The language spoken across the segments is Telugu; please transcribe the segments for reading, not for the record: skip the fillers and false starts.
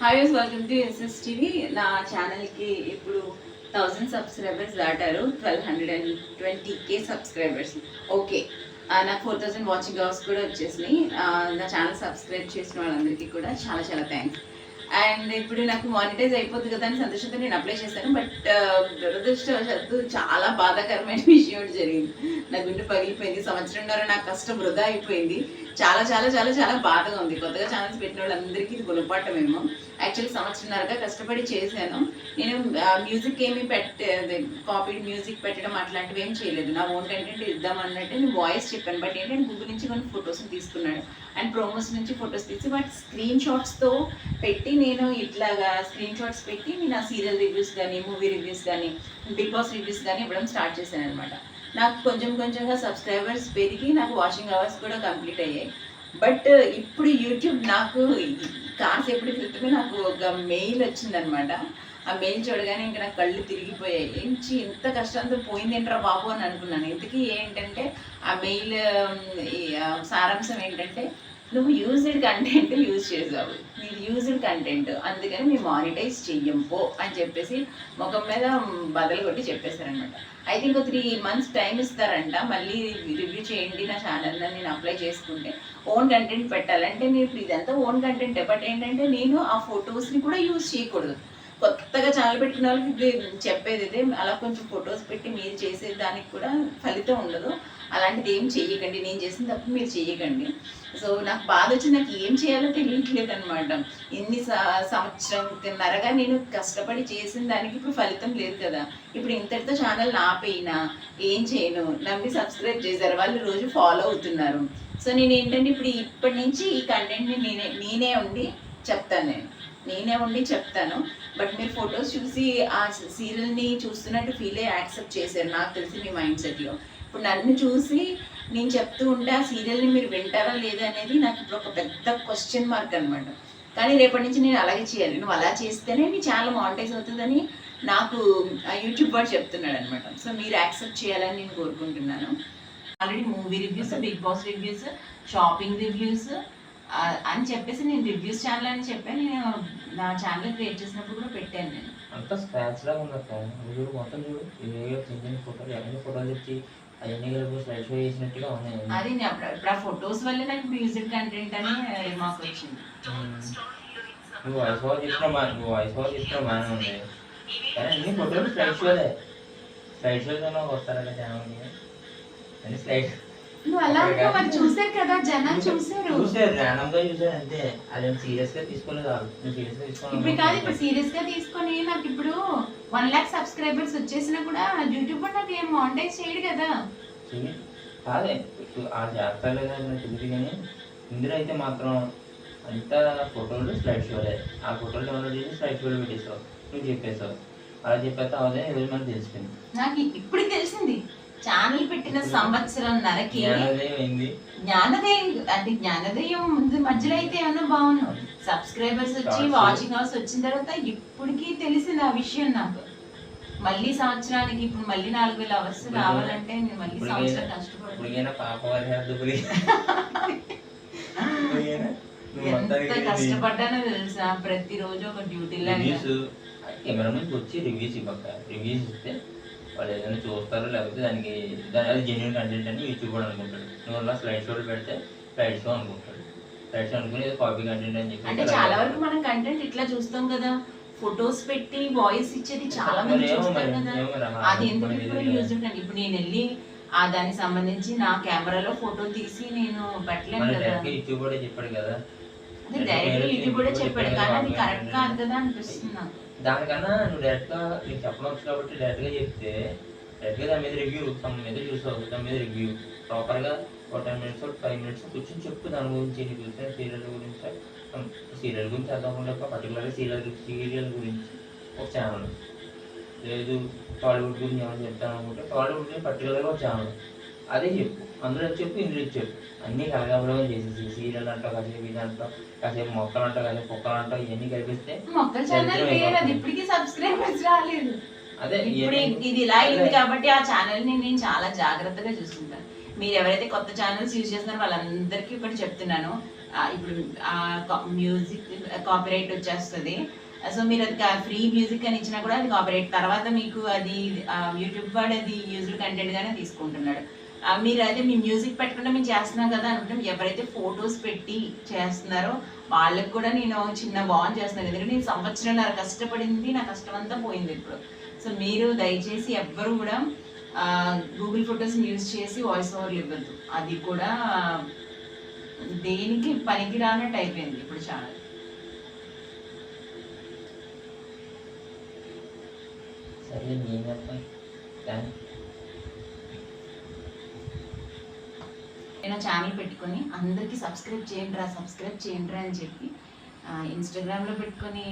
Hi guys welcome to SS TV. నా ఛానల్కి ఇప్పుడు 1000 సబ్స్క్రైబర్స్ దాటారు. 1220K subscribers. ఓకే, నాకు 4000 వాచింగ్ అవర్స్ కూడా వచ్చేసినాయి. నా ఛానల్ సబ్స్క్రైబ్ చేసిన వాళ్ళందరికీ కూడా చాలా చాలా థ్యాంక్స్. అండ్ ఇప్పుడు నాకు మానిటైజ్ అయిపోతుంది కదా అని సంతోషంతో నేను అప్లై చేశాను. బట్ దురదృష్టవశాత్తు చాలా బాధాకరమైన విషయం ఒకటి జరిగింది. నా గుండె పగిలిపోయింది. సంవత్సరంన్నర నాకు కష్టం వృధా అయిపోయింది. చాలా చాలా చాలా చాలా బాధగా ఉంది. కొత్తగా ఛానల్స్ పెట్టిన వాళ్ళందరికీ ఇది గుణపాఠమేమో. యాక్చువల్లీ సంవత్సరంన్నరగా కష్టపడి చేశాను. నేను మ్యూజిక్ ఏమీ కాపీడ్ మ్యూజిక్ పెట్టడం అట్లాంటివి ఏం చేయలేదు. నా ఓన్ కంటెంట్ ఇద్దామన్నట్టు నేను వాయిస్ చెప్పాను. బట్ ఏంటంటే గూగుల్ నుంచి కొన్ని ఫొటోస్ని తీసుకున్నాడు అండ్ ప్రోమోస్ నుంచి ఫొటోస్ తీసి బట్ స్క్రీన్ షాట్స్తో పెట్టి నేను ఇట్లాగా స్క్రీన్ షాట్స్ పెట్టి నేను ఆ సీరియల్ రివ్యూస్ కానీ మూవీ రివ్యూస్ కానీ బిగ్ బాస్ రివ్యూస్ కానీ ఇవ్వడం స్టార్ట్ చేశాను అనమాట. నాకు కొంచెం కొంచెంగా సబ్స్క్రైబర్స్ పెరిగి నాకు వాచింగ్ అవర్స్ కూడా కంప్లీట్ అయ్యాయి. బట్ ఇప్పుడు యూట్యూబ్ నాకు కాసేపటి క్రితమే నాకు ఒక మెయిల్ వచ్చిందనమాట. ఆ మెయిల్ చూడగానే ఇంకా నాకు కళ్ళు తిరిగిపోయాయి. ఏంచి ఇంత కష్టంతో పోయింది ఏంట్రా బాబు అని అనుకున్నాను. ఇంతకీ ఏంటంటే ఆ మెయిల్ సారాంశం ఏంటంటే, నువ్వు యూజ్డ్ కంటెంట్ యూజ్ చేసావు, నీది యూజ్డ్ కంటెంట్, అందుకని మేము మానిటైజ్ చెయ్యంపో అని చెప్పేసి ముఖం మీద బదలు కొట్టి చెప్పేశారనమాట. అయితే ఇంకో 3 months టైం ఇస్తారంట. మళ్ళీ రివ్యూ చేయండి నా ఛానల్లో నేను అప్లై చేసుకుంటే ఓన్ కంటెంట్ పెట్టాలంటే నేను ఇప్పుడు ఇదంతా ఓన్ కంటెంటే. బట్ ఏంటంటే నేను ఆ ఫొటోస్ని కూడా యూజ్ చేయకూడదు. కొత్తగా ఛానల్ పెట్టిన వాళ్ళకి చెప్పేది ఇదే, అలా కొంచెం ఫొటోస్ పెట్టి మీరు చేసే దానికి కూడా ఫలితం ఉండదు. అలాంటిది ఏం చెయ్యకండి. నేను చేసిన తప్పు మీరు చెయ్యకండి. సో నాకు బాధ వచ్చి నాకు ఏం చేయాలో తెలియట్లేదు అనమాట. ఇన్ని సంవత్సరంన్నరగా నేను కష్టపడి చేసిన దానికి ఇప్పుడు ఫలితం లేదు కదా. ఇప్పుడు ఇంతటితో ఛానల్ ఆపేయినా ఏం చేయను. నమ్మి సబ్స్క్రైబ్ చేశారు, వాళ్ళు రోజు ఫాలో అవుతున్నారు. సో నేను ఏంటంటే ఇప్పటి నుంచి ఈ కంటెంట్ని నేనే ఉండి చెప్తాను. బట్ మీరు ఫొటోస్ చూసి ఆ సీరియల్ని చూస్తున్నట్టు ఫీల్ అయ్యి యాక్సెప్ట్ చేశారు నాకు తెలిసి మీ మైండ్ సెట్లో. ఇప్పుడు నన్ను చూసి నేను చెప్తూ ఉంటే ఆ సీరియల్ని మీరు వింటారా లేదా అనేది నాకు ఇప్పుడు ఒక పెద్ద క్వశ్చన్ మార్క్ అనమాట. కానీ రేపటి నుంచి నేను అలాగే చేయాలి. నువ్వు అలా చేస్తేనే నీ ఛానల్ మానిటైజ్ అవుతుందని నాకు యూట్యూబ్ వాడు చెప్తున్నాడు అనమాట. సో మీరు యాక్సెప్ట్ చేయాలని నేను కోరుకుంటున్నాను. Already movie reviews, Bigg Boss reviews, shopping reviews అని చెప్పేసి నేను రివ్యూస్ ఛానల్ అని చెప్పాను. నేను నా ఛానల్ క్రియేట్ చేసినప్పుడు కూడా పెట్టాను. నేను అంతా స్క్రాచ్ లాగా ఉంది అక్క. చూడు మొత్తం చూడు, ఏవో చిన్న చిన్న ఫోటోలు అవన్నీ ఫోటోలు తెచ్చి అవన్నీ కలిపి స్లైడ్ షో చేసినట్టుగా ఉన్నాయి. అది ఇప్పుడు ఆ ఫొటోస్ వల్లే నాకు మ్యూజిక్ కంటెంట్ అని మాకు వచ్చింది. నువ్వు వాయిస్ ఓవర్ చేస్తున్నావు బాగానే ఉంది, కానీ అన్ని ఫోటోలు స్లైడ్ షోలో వస్తారట ఛానల్కి అన్ని స్లైడ్. నువ్వు అలా మరి చూసారు కదా, జనం చూసారు ర్యాండమ్గా చూసారు అంతే. అది సీరియస్ గా తీసుకోలేదు వాళ్ళు. సీరియస్ గా తీసుకోవాలి ఇప్పుడు కాదు, ఇప్పుడు సీరియస్ గా తీసుకొని నాకు ఇప్పుడు 1 lakh సబ్స్క్రైబర్స్ వచ్చేసినా కూడా యూట్యూబ్ నాకు ఏం మానిటైజ్ చేయడు కదా. కాదే ఆ జాగ్రత్తలు తెలియదు, కానీ ఇందులో అయితే మాత్రం అంతా ఫోటోలు స్లైడ్ షోలే. ఆ ఫోటోలు డౌన్లోడ్ చేసి స్లైడ్ షోలు పెట్టేసావు, నువ్వు చెప్పేసావు. అలా చెప్పేస్తే అవదే ఈరోజు మనకు తెలిసిపోయింది. నాకు ఇప్పుడు తెలిసింది. ఛానల్ పెట్టిన సంవత్సరంన్నరకి జ్ఞానోదయం ముందు మధ్యలో అయితే ఏమన్నా బాగున్నాం. సబ్స్క్రైబర్స్ వచ్చి వాచింగ్ అవర్స్ వచ్చిన తర్వాత ఇప్పటికీ తెలిసింది ఆ విషయం నాకు. మళ్ళీ సంవత్సరానికి ఇప్పుడు మళ్ళీ 4000 అవర్స్ రావాలంటే నేను మళ్ళీ సంవత్సరం కష్టపడాలి. ఎంత కష్టపడ్డానో తెలుసా. ప్రతిరోజు ఒక డ్యూటీ కెమెరా నుంచి వచ్చి రివ్యూస్ ఇస్తే వాళ్ళు ఏదైనా చూస్తారో, లేకపోతే అది జెన్యున్ కంటెంట్ అని యూట్యూబ్ కూడా అనుకుంటాడు. నువ్వు అలా స్లైడ్ షోలు పెడితే స్లైడ్ షో అనుకుంటాడు. స్లైడ్ షో అనుకుని కాపీ కంటెంట్ అని చెప్పి. అంటే చాలా వరకు మనం కంటెంట్ ఇట్లా చూస్తాం కదా, ఫొటోస్ పెట్టి వాయిస్ ఇచ్చేది చాలా మంది చూస్తారు కదా. అది ఎందుకు యూజ్ ఉంటుంది. ఇప్పుడు నేను వెళ్ళి దానికి సంబంధించి నా కెమెరాలో ఫోటో తీసి నేను పెట్టలేను కదా. యూట్యూబ్ కూడా చెప్పాడు కదా, అదే డైరెక్ట్ యూట్యూబ్ కూడా చెప్పాడు, కానీ అది కరెక్ట్ కాదు కదా అనిపిస్తుంది నాకు. దానికన్నా నువ్వు డైరెక్ట్గా నీకు చెప్పడం వచ్చు కాబట్టి డైరెక్ట్గా చెప్తే డైరెక్ట్గా దాని మీద రివ్యూ మీద చూసావు, దాని మీద రివ్యూ ప్రాపర్గా ఒక 10 minutes 5 minutes కూర్చొని చెప్పు దాని గురించి. నీకు చూస్తే సీరియల్ గురించి చదవకుండా పర్టికులర్గా సీరియల్ గురించి ఒక ఛానల్, లేదు టాలీవుడ్ గురించి ఏమైనా చెప్తాను అనుకుంటే టాలీవుడ్ గురించి పర్టికులర్గా ఒక ఛానల్, అదే చెప్పు. అందులో చెప్పు, ఇందులో చెప్పు. అన్నీ కలగబడమే చేసేసి సీరియల్ అంటావు, కాసేపు ఇది అంటావు, కాసేపు మొక్కలు అంటావు, కాసేపు కుక్కలు అంటావు, ఇవన్నీ కలిపిస్తే అదే ఇది ఇలా అయింది కాబట్టి ఆ ఛానల్ ని నేను చాలా జాగ్రత్తగా చూసుకుంటాను. మీరు ఎవరైతే కొత్త ఛానల్స్ యూజ్ చేస్తున్నారో వాళ్ళందరికీ ఒకటి చెప్తున్నాను, ఇప్పుడు మ్యూజిక్ కాపీరైట్ వచ్చేస్తుంది. సో మీరు అది ఫ్రీ మ్యూజిక్ అని ఇచ్చినా కూడా అది కాపీరైట్, తర్వాత మీకు అది యూట్యూబ్ వాడు అది యూజ్డ్ కంటెంట్గానే తీసుకుంటున్నాడు. మీరు అయితే మీ మ్యూజిక్ పెట్టకుండా మేము చేస్తున్నాం కదా అనుకుంటే, ఎవరైతే ఫొటోస్ పెట్టి చేస్తున్నారో వాళ్ళకి కూడా నేను చిన్న బాన్ చేస్తున్నాను. ఎందుకంటే నేను సంవత్సరాలు కష్టపడింది, నా కష్టం అంతా పోయింది ఇప్పుడు. సో మీరు దయచేసి ఎవ్వరు కూడా గూగుల్ ఫొటోస్ని యూజ్ చేసి వాయిస్ ఓవర్లు ఇవ్వద్దు. అది కూడా దేనికి పనికి రానట్టు అయిపోయింది ఇప్పుడు ఛానల్. సరే నేను చెప్పాను. నేను ఛానల్ పెట్టుకొని అందరికీ సబ్స్క్రైబ్ చేయండి అని చెప్పి ఇన్స్టాగ్రామ్లో పెట్టుకొని,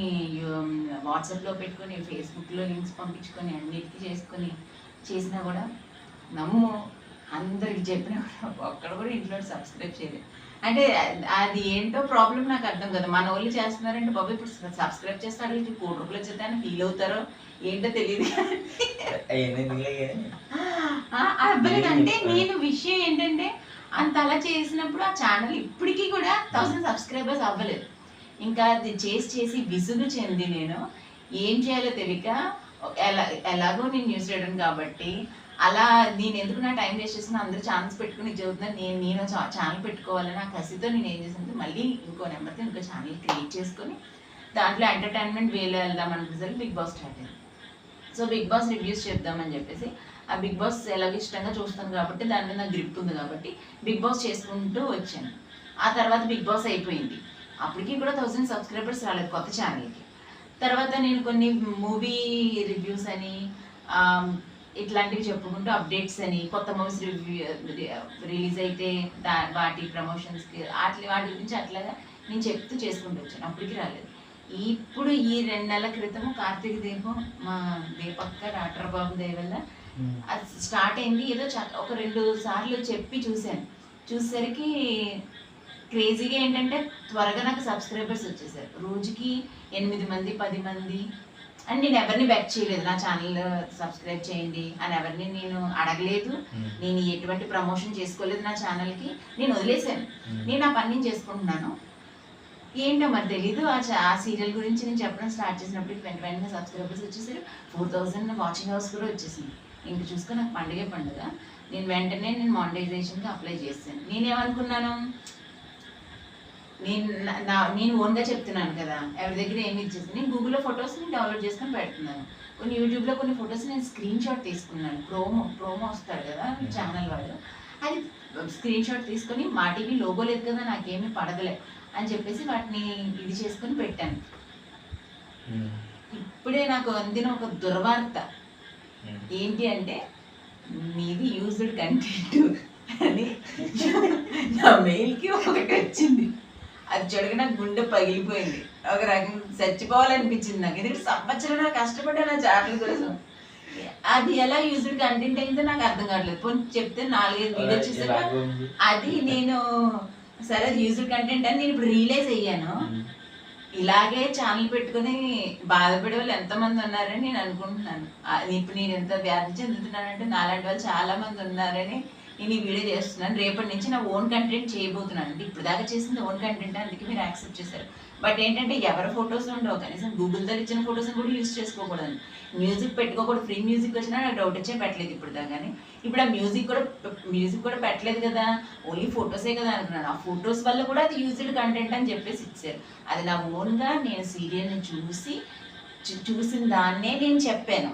వాట్సాప్లో పెట్టుకొని, ఫేస్బుక్లో లింక్స్ పంపించుకొని, అన్నిటికీ చేసినా కూడా నమ్ము అందరికి చెప్పినా కూడా ఒక్కడ కూడా ఇంట్లో సబ్స్క్రైబ్ చేయలేదు. అంటే అది ఏంటో ప్రాబ్లం నాకు అర్థం కదా. మన వాళ్ళు చేస్తున్నారంటే బాబు ఇప్పుడు సబ్స్క్రైబ్ చేస్తాడు, ఇది ₹1 వచ్చేదాన్ని ఫీల్ అవుతారో ఏంటో తెలియదు. అంటే నేను విషయం ఏంటంటే అంత అలా చేసినప్పుడు ఆ ఛానల్ ఇప్పటికీ కూడా 1000 సబ్స్క్రైబర్స్ అవ్వలేదు. ఇంకా అది చేసి విసుగు చెంది నేను ఏం చేయాలో తెలియక, ఎలాగో నేను న్యూస్ రీడర్ కాబట్టి అలా నేను ఎందుకు నా టైం వేస్ట్ చేసిన, అందరూ ఛానల్స్ పెట్టుకుని చదువుతున్నాను, నేను ఛానల్ పెట్టుకోవాలని ఆ కసితో నేను ఏం చేసాను, మళ్ళీ ఇంకో నెంబర్తో ఇంకో ఛానల్ క్రియేట్ చేసుకొని దాంట్లో ఎంటర్టైన్మెంట్ వేలో వెళ్దాం అనుకునేసరికి బిగ్ బాస్ స్టార్ట్ అయింది. సో బిగ్ బాస్ రివ్యూస్ చెప్దామని చెప్పేసి, ఆ బిగ్ బాస్ ఎలాగో ఇష్టంగా చూస్తాను కాబట్టి దాని మీద నాకు గ్రిప్ ఉంది కాబట్టి బిగ్ బాస్ చేసుకుంటూ వచ్చాను. ఆ తర్వాత బిగ్ బాస్ అయిపోయింది. అప్పటికి కూడా 1000 సబ్స్క్రైబర్స్ రాలేదు కొత్త ఛానల్కి. తర్వాత నేను కొన్ని మూవీ రివ్యూస్ అని ఇట్లాంటివి చెప్పుకుంటూ, అప్డేట్స్ అని, కొత్త మూవీస్ రిలీజ్ అయితే వాటి ప్రమోషన్స్కి వాటి గురించి అట్లాగా నేను చెప్తూ చేసుకుంటూ వచ్చాను. అప్పటికి రాలేదు. ఇప్పుడు ఈ 2 నెలల క్రితం కార్తీక దీపం మా దీపక్క డాక్టర్ బాబు దయ వల్ల అది స్టార్ట్ అయింది. ఏదో ఒక 2 సార్లు చెప్పి చూసేసరికి క్రేజీగా ఏంటంటే త్వరగా నాకు సబ్స్క్రైబర్స్ వచ్చేసారు. రోజుకి 8 మంది 10 మంది. అండ్ నేను ఎవరిని బెక్ చేయలేదు నా ఛానల్ సబ్స్క్రైబ్ చేయండి అని, ఎవరిని నేను అడగలేదు. నేను ఎటువంటి ప్రమోషన్ చేసుకోలేదు నా ఛానల్కి. నేను వదిలేసాను, నేను ఆ పని నేను చేసుకుంటున్నాను. ఏంటో మరి తెలీదు. ఆ సీరియల్ గురించి నేను చెప్పడం స్టార్ట్ చేసినప్పుడు వెంటనే సబ్స్క్రైబర్స్ వచ్చేసారు. 4000 వాచింగ్ అవర్స్ కూడా వచ్చేసింది. ఇంక చూసుకో నాకు పండుగ. నేను వెంటనే మానిటైజేషన్కి అప్లై చేశాను. నేనేమనుకున్నాను, నేను ఓన్గా చెప్తున్నాను కదా, ఎవరి దగ్గర ఏమి ఇచ్చేసి నేను గూగుల్లో ఫొటోస్ని డౌన్లోడ్ చేసుకొని పెడుతున్నాను. కొన్ని యూట్యూబ్లో కొన్ని ఫొటోస్ నేను స్క్రీన్ షాట్ తీసుకున్నాను. ప్రోమో వస్తాడు కదా ఛానల్ వాడు, అది స్క్రీన్ షాట్ తీసుకొని మా టీవీ లోగో లేదు కదా నాకేమీ పడగలే అని చెప్పేసి వాటిని ఇది చేసుకొని పెట్టాను. ఇప్పుడే నాకు అందిన ఒక దుర్వార్త ఏంటి అంటే, మీది యూజ్డ్ కంటెంట్ అని నా మెయిల్కి ఒకటి వచ్చింది. అది చూడగా నాకు గుండె పగిలిపోయింది. ఒక రకంగా చచ్చిపోవాలనిపించింది నాకు. ఎందుకంటే సంవత్సరం కష్టపడ్డా నా ఛానల్ కోసం. అది ఎలా యూజ్డ్ కంటెంట్ అయిందో నాకు అర్థం కావట్లేదు. పోనీ చెప్తే 4-5 వీడియో చూసాక అది నేను సరే అది యూజ్డ్ కంటెంట్ అని నేను ఇప్పుడు రియలైజ్ అయ్యాను. ఇలాగే ఛానల్ పెట్టుకుని బాధపడే వాళ్ళు ఎంతమంది ఉన్నారని నేను అనుకుంటున్నాను. ఇప్పుడు నేను ఎంత వ్యాధి చెందుతున్నానంటే నాలాంటి వాళ్ళు చాలా మంది ఉన్నారని నేను ఈ వీడియో చేస్తున్నాను. రేపటి నుంచి నా ఓన్ కంటెంట్ చేయబోతున్నాను. అంటే ఇప్పుడు దాకా చేసింది ఓన్ కంటెంట్, అందుకే మీరు యాక్సెప్ట్ చేశారు. బట్ ఏంటంటే ఎవరి ఫొటోస్ ఉండవు, కనీసం గూగుల్ దగ్గర ఇచ్చిన ఫొటోస్ని కూడా యూజ్ చేసుకోకూడదు. మ్యూజిక్ పెట్టుకోకూడదు. ఫ్రీ మ్యూజిక్ వచ్చినా నాకు డౌట్ వచ్చే పెట్టలేదు ఇప్పుడు దాకానే. ఇప్పుడు ఆ మ్యూజిక్ కూడా పెట్టలేదు కదా, ఓన్లీ ఫొటోసే కదా అనుకున్నాను. ఆ ఫొటోస్ వల్ల కూడా అది యూజ్డ్ కంటెంట్ అని చెప్పేసి ఇచ్చారు. అది నా ఓన్గా నేను సీరియల్ని చూసిన దాన్నే నేను చెప్పాను.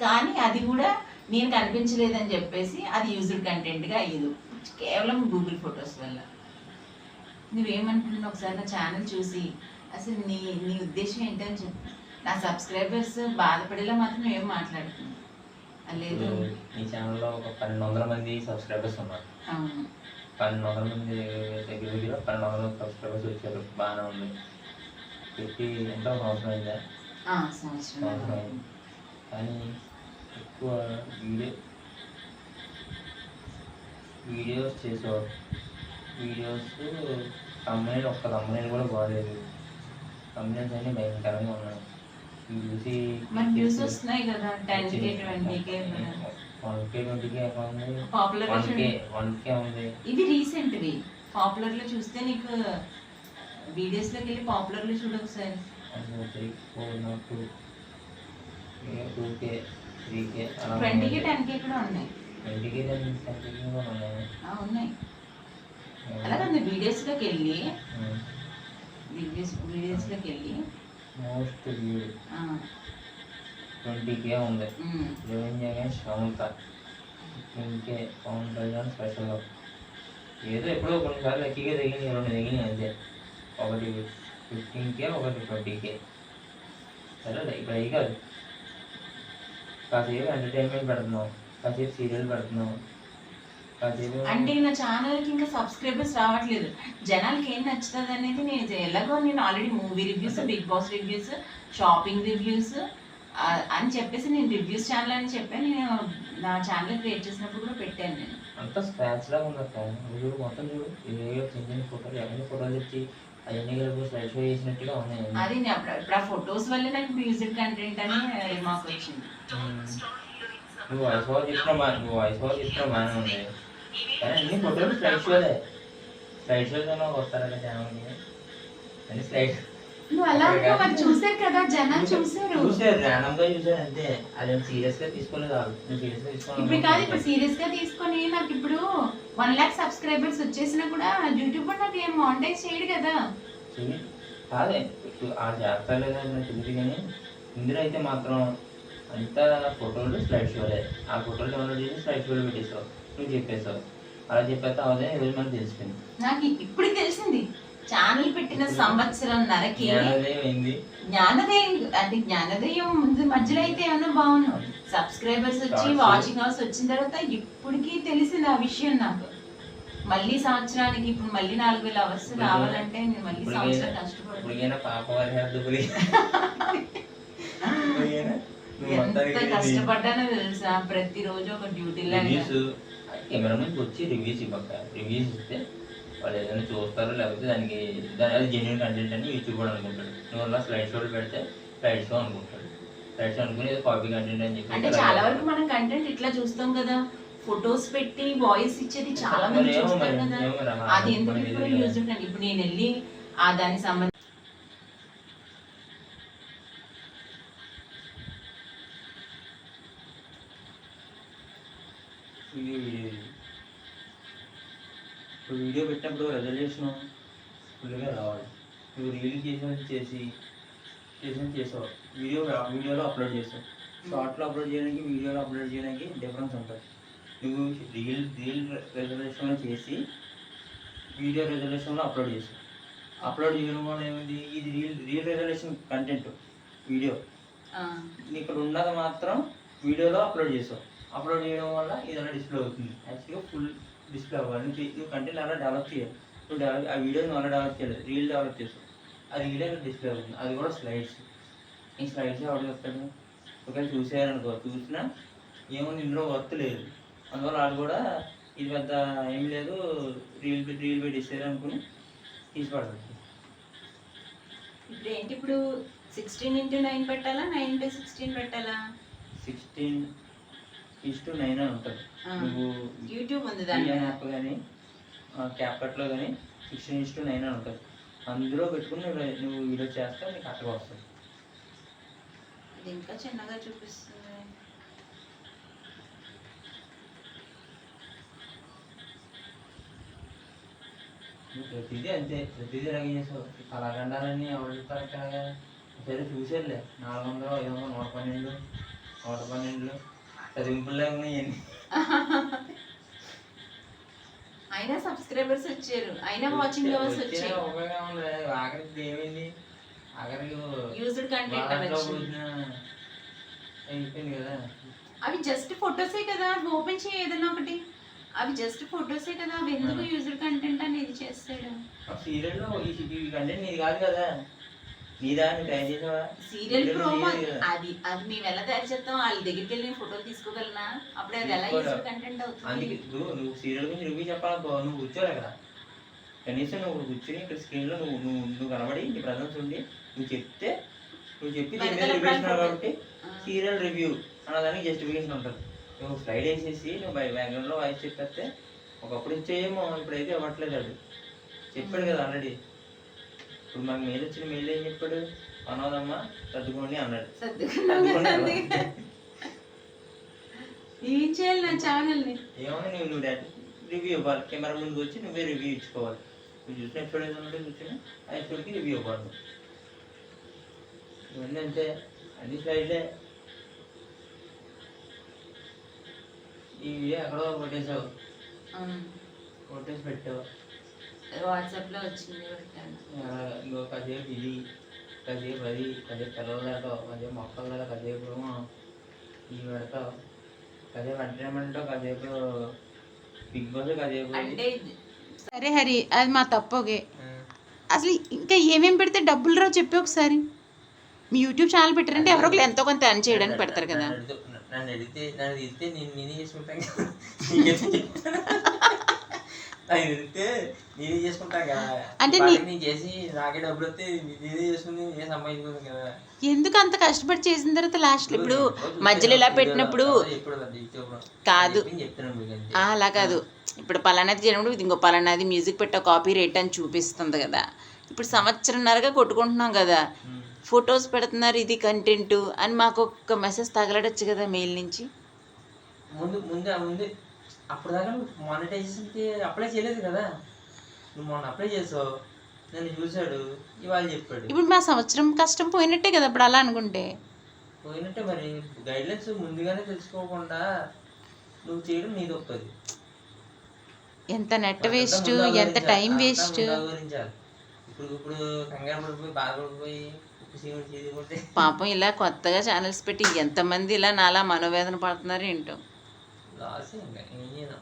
కానీ అది కూడా నేను కనిపించలేదని చెప్పేసి అది యూజ్డ్ కంటెంట్గా అయ్యేది కేవలం గూగుల్ ఫొటోస్ వల్ల. నువ్వేమనుకుంటున్నావు ఒకసారి నా ఛానల్ చూసి అసలు నీ ఉద్దేశం ఏంటని చెప్పి, నా సబ్స్క్రైబర్స్ బాధపడేలా మాత్రం నువ్వేం మాట్లాడుతున్నావు లేదు. ఈ ఛానల్లో ఒక 1200 మంది సబ్స్క్రైబర్స్ ఉన్నారు. అవును, 1200 మంది దగ్గర 1200 సబ్స్క్రైబర్స్ వచ్చారు. బాగానే ఉంది. పెట్టి ఎంతో సంవత్సరం అయిందా? సంవత్సరం. కానీ ఎక్కువ వీడియోస్ చేసేవారు. వీడియోస్ తమ్ముళ్ళు ఒక్క తమ్ముళ్ళు కూడా బాగాలేదు. తమ్ముళ్ళస్ అన్నీ భయంకరంగా ఉన్నాయి. చూసి వ్యూస్ వస్తున్నాయి కదా 10K 20K 1K 20K popular 1K ఉంది. ఇవి రీసెంట్వి. పాపులర్లో చూస్తే నీకు వీడియోస్లోకి వెళ్ళి పాపులర్లో చూడు ఒకసారి. 1 2 3 4 2K 3K అలా 20K 10K కూడా ఉన్నాయి. 20K 10K కూడా ఉన్నాయి. ఉన్నాయి. అలాగే వీడియోస్లోకి వెళ్ళి వీడియోస్లోకి వెళ్ళి మోస్ట్ వ్యూ 20K ఉంది. Revenue against Sravantha 15K Pawan Kalyan special. ఏదో ఎప్పుడో కొన్నిసార్లు లక్కీగా తగిలింది, 2 తగిలింది అంతే. ఒకటి 15K ఒకటి 20K. సరే ఇప్పుడు అయ్యి కాదు, కాసేపు ఎంటర్టైన్మెంట్ పెడుతున్నాం, కాసేపు సీరియల్ పెడుతున్నాం, కాసేపు అంటే నా ఛానల్కి ఇంకా సబ్స్క్రైబర్స్ రావట్లేదు. జనాలకి ఏం నచ్చుతుంది అనేది ఎలాగో నేను already movie reviews, Bigg Boss reviews, shopping reviews అని చెప్పేసి నేను రివ్యూస్ ఛానల్ అని చెప్పాను. నేను నా ఛానల్ క్రియేట్ చేసినప్పుడు కూడా పెట్టాను. నేను అంతా స్క్రాచ్ లాగా ఉంది అక్క. చూడు మొత్తం చూడు, ఏదో చిన్న చిన్న ఫోటోలు, ఎవరి ఫోటోలు తెచ్చి అవన్నీ కలిపి స్లైడ్ షో చేసినట్టుగా ఉన్నాయి. అది ఇప్పుడు ఆ ఫొటోస్ వల్లే నాకు మ్యూజిక్ కంటెంట్ అని మాకు వచ్చింది. నువ్వు వాయిస్ ఓవర్ చేస్తున్నావు బాగానే ఉంది, కానీ అన్ని ఫోటోలు స్లైడ్ షోలే. స్లైడ్ షోలో వస్తారా ఛానల్కి అన్ని స్లైడ్. నువ్వు అలా మరి చూసారు కదా, జనాలు చూసారు ర్యాండమ్ గా చూసారు అంతే. అది సీరియస్ గా తీసుకోలేదు వాళ్ళు. సీరియస్ గా తీసుకోవాలి ఇప్పుడు కాదు, ఇప్పుడు సీరియస్ గా తీసుకొని నాకు ఇప్పుడు 1 lakh సబ్స్క్రైబర్స్ వచ్చేసినా కూడా యూట్యూబ్ నాకు ఏం మానిటైజ్ చేయడు కదా. కాదే ఆ చేస్తారు లేదా తెలియదు, కానీ ఇందులో అయితే మాత్రం అంతా ఫోటోలు స్లైడ్ షోలే. ఆ ఫోటోలు డౌన్లోడ్ చేసి స్లైడ్ షోలు పెట్టేసావు, నువ్వు చెప్పేసావు. అలా చెప్పేస్తే అవదే ఈరోజు మనకు తెలిసిపోయింది. నాకు ఇప్పుడు తెలిసింది. ఛానల్ పెట్టిన సంవత్సరంన్నరకి జ్ఞానోదయం అంటే జ్ఞానోదయం ముందు మధ్యలో అయితే ఏమన్నా బాగుంది, సబ్స్క్రైబర్స్ వచ్చి వాచింగ్ అవర్స్ వచ్చిన తర్వాత ఇప్పటికి తెలిసింది ఆ విషయం నాకు. మళ్ళీ సంవత్సరానికి ఇప్పుడు మళ్ళీ 4000 అవర్స్ రావాలంటే నేను మళ్ళీ సంవత్సరం కష్టపడుతున్నాను. ఎంత కష్టపడ్డానో తెలుసా, ప్రతిరోజు ఒక డ్యూటీ లాగా. కెమెరామెన్ వచ్చి రివ్యూస్ రివ్యూస్ ఇస్తే వాళ్ళు ఏదైనా చూస్తారు, లేకపోతే అది జెన్యున్ కంటెంట్ అని యూట్యూబ్ కూడా అనుకుంటాడు. నువ్వు అలా స్లైడ్ షోలు పెడితే స్లైడ్ షో అనుకుంటాడు. స్లైడ్ షో అనుకుని ఏదో కాపీ కంటెంట్ అని చెప్పి. అంటే చాలా వరకు మనం కంటెంట్ ఇట్లా చూస్తాం కదా, ఫొటోస్ పెట్టి వాయిస్ ఇచ్చేది చాలా మంది చూస్తారు కదా. అది ఎందుకు ఇప్పుడు యూజ్ ఉంటుంది. ఇప్పుడు నేను వెళ్ళి దానికి సంబంధించి ఇప్పుడు వీడియో పెట్టినప్పుడు రెజల్యూషన్ ఫుల్గా రావాలి. నువ్వు రీల్ చేసావు, వీడియోలో అప్లోడ్ చేసావు. షార్ట్లో అప్లోడ్ చేయడానికి, వీడియోలో అప్లోడ్ చేయడానికి డిఫరెన్స్ ఉంటుంది. నువ్వు రీల్ రెజల్యూషన్లో చేసి వీడియో రెజల్యూషన్లో అప్లోడ్ చేసావు. అప్లోడ్ చేయడం వల్ల ఏమైంది, ఇది రీల్ రెజల్యూషన్ కంటెంట్ వీడియో ఇక్కడ ఉన్నది మాత్రం వీడియోలో అప్లోడ్ చేసావు. అప్లోడ్ చేయడం వల్ల ఇదన్నా డిస్ప్లే అవుతుంది. యాక్చువల్గా ఫుల్ డిస్ప్లే అవ్వాలి. నువ్వు కంటెంట్ అలా డెవలప్ చేయాలి. నువ్వు ఆ వీడియోని అలా డెవలప్ చేయాలి, రీల్ డెవలప్ చేస్తావు. ఆ రీలే డిస్ప్లే అవుతుంది. అది కూడా స్లైడ్స్. ఈ స్లైడ్స్ ఎవరు చెప్తాడు, ఒకవేళ చూసేయాలనుకో, చూసినా ఏముంది ఇందులో వర్త్ లేదు, అందువల్ల వాళ్ళు కూడా ఇది పెద్ద ఏం లేదు, రీల్ పెట్టిస్తారు అనుకుని తీసిపడతారు. ఇప్పుడు ఏంటి, ఇప్పుడు 16:9 పెట్టాలా, 9:16 పెట్టాలా? 16:9 అని ఉంటుంది. నువ్వు యూట్యూబ్ ఉంది దాని యాప్ కానీ క్యాప్కట్లో కానీ 16:9 అని ఉంటుంది. అందులో పెట్టుకుని నువ్వు వీడియో చేస్తే నీకు అట్టగా వస్తుంది. ఇది ఇంకా చిన్నగా చూపిస్తుంది. ప్రతిదీ అంతే, ప్రతిదీ అలాగే చేసావు. కళాఖండాలన్నీ ఎవరు చెప్తారు ఇక్కడ? సరే చూసారులే, 400, 500, 112 చదింపుల్లో ఉన్నాయి. అయినా సబ్స్క్రైబర్స్ వచ్చారు, అయినా వాచింగ్ అవర్స్ వచ్చారు. ఆఖరికి ఏమైంది, ఆఖరికి యూజ్డ్ కంటెంట్ అయిపోయింది కదా. అవి జస్ట్ ఫొటోసే కదా, ఓపెన్ చేయి ఏదైనా ఒకటి. అవి జస్ట్ ఫొటోసే కదా, అవి ఎందుకు యూజ్డ్ కంటెంట్ అని ఇది చేస్తాడు. సీరియల్లో ఈ కంటెంట్ నీది కాదు కదా, నీదా నువ్వు తయారు చేసావా? సీరియల్ ప్రోమో అది మేము ఎలా తయారు చేస్తాం, వాళ్ళ దగ్గరికి వెళ్ళి ఫోటోలు తీసుకోగలనా? అప్పుడు అది ఎలా యూజ్డ్ కంటెంట్ అవుతుంది? అందుకే ఇప్పుడు నువ్వు సీరియల్ గురించి రివ్యూ చెప్పాలనుకో, నువ్వు కూర్చోలే కదా, కనీసం నువ్వు కూర్చొని ఇక్కడ స్క్రీన్లో నువ్వు కనబడి నీ ప్రజెన్స్ ఉండి నువ్వు చెప్పి కాబట్టి సీరియల్ రివ్యూ అన్నదానికి జస్టిఫికేషన్ ఉంటుంది. నువ్వు స్లైడ్ వేసేసి నువ్వు బ్యాక్గ్రౌండ్లో వాయిస్ చెప్పేస్తే ఒకప్పుడు ఇచ్చేయేమో, ఇప్పుడైతే ఇవ్వట్లేదు. అది చెప్పాడు కదా ఆల్రెడీ. ఇప్పుడు మాకు మెయిల్ వచ్చిన మెయిల్ ఏం చెప్పాడు, అనవదమ్మా సర్దుకోండి అన్నాడు. సర్దుకున్నావు కదా అందుకే. ఏం చేయాలి నా ఛానల్ని? ఏమన్నా నువ్వు డైరెక్ట్ రివ్యూ ఇవ్వాలి, కెమెరా ముందుకు వచ్చి నువ్వే రివ్యూ ఇచ్చుకోవాలి. నువ్వు చూసిన ఎపిసోడ్ ఏదో ఉంటే కూర్చొని ఆ ఎపిసోడ్కి రివ్యూ ఇవ్వాలి. ఇవన్నీ అంతే, అన్ని స్లైడ్లే. ఈ వీడియో ఎక్కడో కొట్టేసావు, కొట్టేసి పెట్టావు. వాట్సాప్లో వచ్చింది పెట్టాను. ఇంకో కాసేపు ఇది, కాసేపు అది, కాసేపు పిల్లలు లేతావు, కాసేపు మొక్కలు లేదా, కాసేపు ఇవి పెడతావు, కాసేపు ఎంటర్టైన్మెంట్, కాసేపు బిగ్ బాస్, కాసేపు అంటే సరే హరి, అది మా తప్పకే. అసలు ఇంకా ఏమేమి పెడితే డబ్బులు రావు చెప్పి ఒకసారి. మీ యూట్యూబ్ ఛానల్ పెట్టారంటే ఎవరో ఒకరు ఎంతో కొంత ఎర్న్ చేయడానికి పెడతారు కదా. నన్ను అడిగితే నేనే చేసుకుంటాను కదా, నేనే చేసుకుంటాను కదా. అంటే నేను చేసి నాకే డబ్బులు వస్తే నేనే చేసుకుని నేనే సంపాదించుకుంటాను కదా. ఎందుకు అంత కష్టపడి చేసిన తర్వాత లాస్ట్ ఇప్పుడు మధ్యలో ఇలా పెట్టినప్పుడు కాదు, అలా కాదు. ఇప్పుడు పలానాది చేయనప్పుడు ఇది ఇంకో పలానాది మ్యూజిక్ పెట్టా కాపీ రేట్ అని చూపిస్తుంది కదా. ఇప్పుడు సంవత్సరంన్నరగా కొట్టుకుంటున్నాం కదా, ఫొటోస్ పెడుతున్నారు, ఇది కంటెంట్ అని మాకు ఒక మెసేజ్ తగలడచ్చు కదా మెయిల్ నుంచి. ముందు అప్పుడు దాకా మానిటైజేషన్కి అప్లై చేయలేదు కదా. నువ్వు మొన్న అప్లై చేసావు, నన్ను చూశాడు, ఇవాళ చెప్పాడు. ఇప్పుడు మా సంవత్సరం కష్టం పోయినట్టే కదా ఇప్పుడు అలా అనుకుంటే. పోయినట్టే మరి. గైడ్లైన్స్ ముందుగానే తెలుసుకోకుండా నువ్వు చేయడం నీ తప్పది. ఎంత నెట్ వేస్ట్, ఎంత టైం వేస్ట్. ఇప్పుడు కంగారు పడిపోయి బాధపడిపోయి పాపం ఇలా కొత్తగా ఛానల్స్ పెట్టి ఎంతమంది ఇలా నాలా మనోవేదన పడుతున్నారు ఏంటో. లాస్ ఇంకా ఏం చేయను.